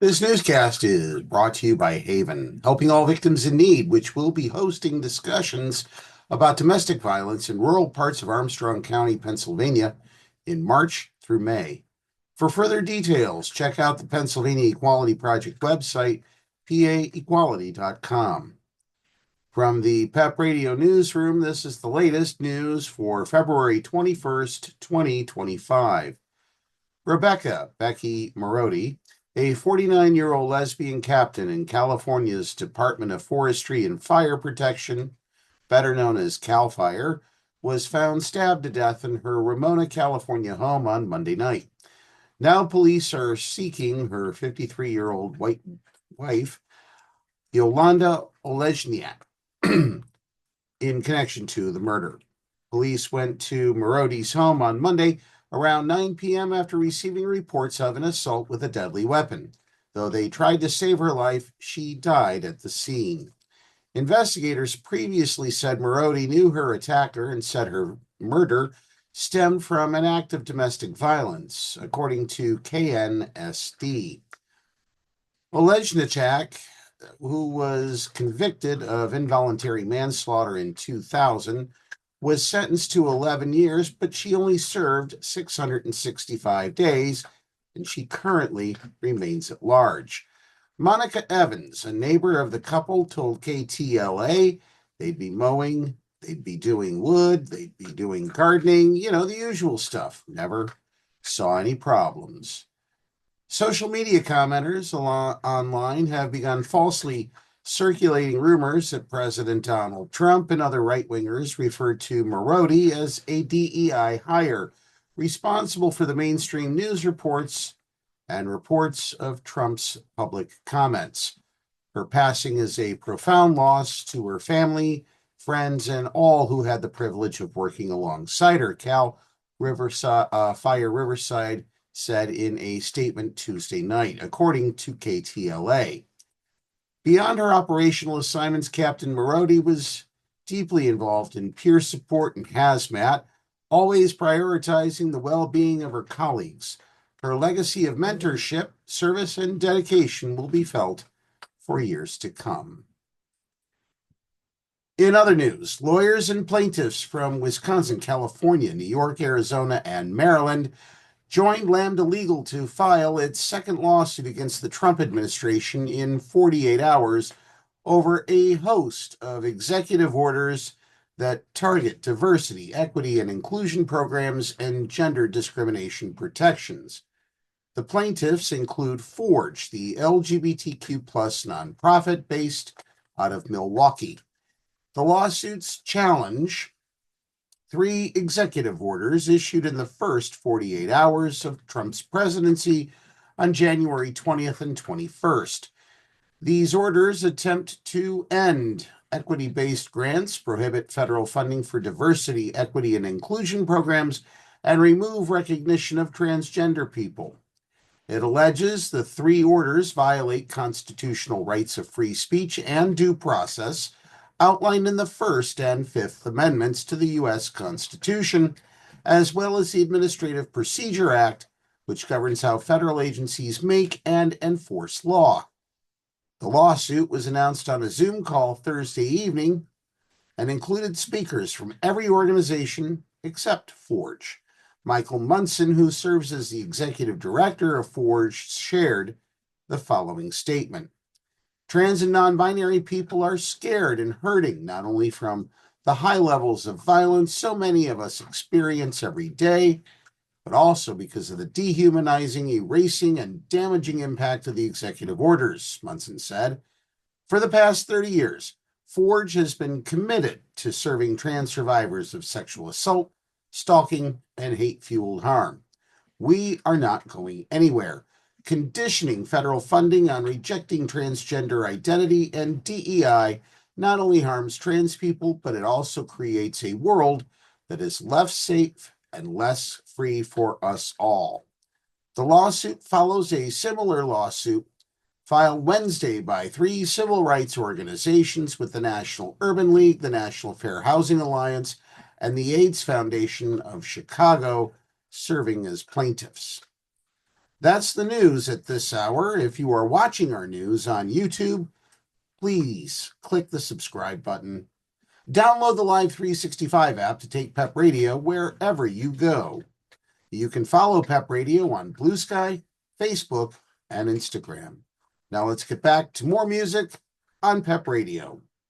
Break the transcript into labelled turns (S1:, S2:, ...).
S1: This newscast is brought to you by Haven, helping all victims in need, which will be hosting discussions about domestic violence in rural parts of Armstrong County, Pennsylvania, in March through May. For further details, check out the Pennsylvania Equality Project website, paequality.com. From the PEP Radio Newsroom, this is the latest news for February 21st, 2025. Becky Marodi, a 49-year-old lesbian captain in California's Department of Forestry and Fire Protection, better known as CAL FIRE, was found stabbed to death in her Ramona, California home on Monday night. Now police are seeking her 53-year-old white wife, Yolonda Olejniczak, in connection to the murder. Police went to Marodi's home on Monday around 9 p.m. after receiving reports of an assault with a deadly weapon. Though they tried to save her life, she died at the scene. Investigators previously said Marodi knew her attacker and said her murder stemmed from an act of domestic violence, according to KNSD. Olejniczak, who was convicted of involuntary manslaughter in 2000, was sentenced to 11 years, but she only served 665 days, and she currently remains at large. Monica Evans, a neighbor of the couple, told KTLA they'd be mowing, they'd be doing wood, they'd be doing gardening, the usual stuff. Never saw any problems. Social media commenters online have begun falsely circulating rumors that President Donald Trump and other right-wingers referred to Marodi as a DEI hire, responsible for the mainstream news reports and reports of Trump's public comments. Her passing is a profound loss to her family, friends, and all who had the privilege of working alongside her, Cal Fire Riverside said in a statement Tuesday night, according to KTLA. Beyond her operational assignments, Captain Marodi was deeply involved in peer support and hazmat, always prioritizing the well-being of her colleagues. Her legacy of mentorship, service, and dedication will be felt for years to come. In other news, lawyers and plaintiffs from Wisconsin, California, New York, Arizona, and Maryland joined Lambda Legal to file its second lawsuit against the Trump administration in 48 hours over a host of executive orders that target diversity, equity, and inclusion programs and gender discrimination protections. The plaintiffs include Forge, the LGBTQ plus nonprofit based out of Milwaukee. The lawsuits challenge 3 executive orders issued in the first 48 hours of Trump's presidency on January 20th and 21st. These orders attempt to end equity-based grants, prohibit federal funding for diversity, equity, and inclusion programs, and remove recognition of transgender people. It alleges the 3 orders violate constitutional rights of free speech and due process, outlined in the First and Fifth Amendments to the U.S. Constitution, as well as the Administrative Procedure Act, which governs how federal agencies make and enforce law. The lawsuit was announced on a Zoom call Thursday evening and included speakers from every organization except Forge. Michael Munson, who serves as the executive director of Forge, shared the following statement. Trans and non-binary people are scared and hurting, not only from the high levels of violence so many of us experience every day, but also because of the dehumanizing, erasing, and damaging impact of the executive orders, Munson said. For the past 30 years, Forge has been committed to serving trans survivors of sexual assault, stalking, and hate-fueled harm. We are not going anywhere. Conditioning federal funding on rejecting transgender identity and DEI not only harms trans people, but it also creates a world that is less safe and less free for us all. The lawsuit follows a similar lawsuit filed Wednesday by 3 civil rights organizations with the National Urban League, the National Fair Housing Alliance, and the AIDS Foundation of Chicago, serving as plaintiffs. That's the news at this hour. If you are watching our news on YouTube, please click the subscribe button. Download the Live 365 app to take PEP Radio wherever you go. You can follow PEP Radio on Blue Sky, Facebook, and Instagram. Now let's get back to more music on PEP Radio.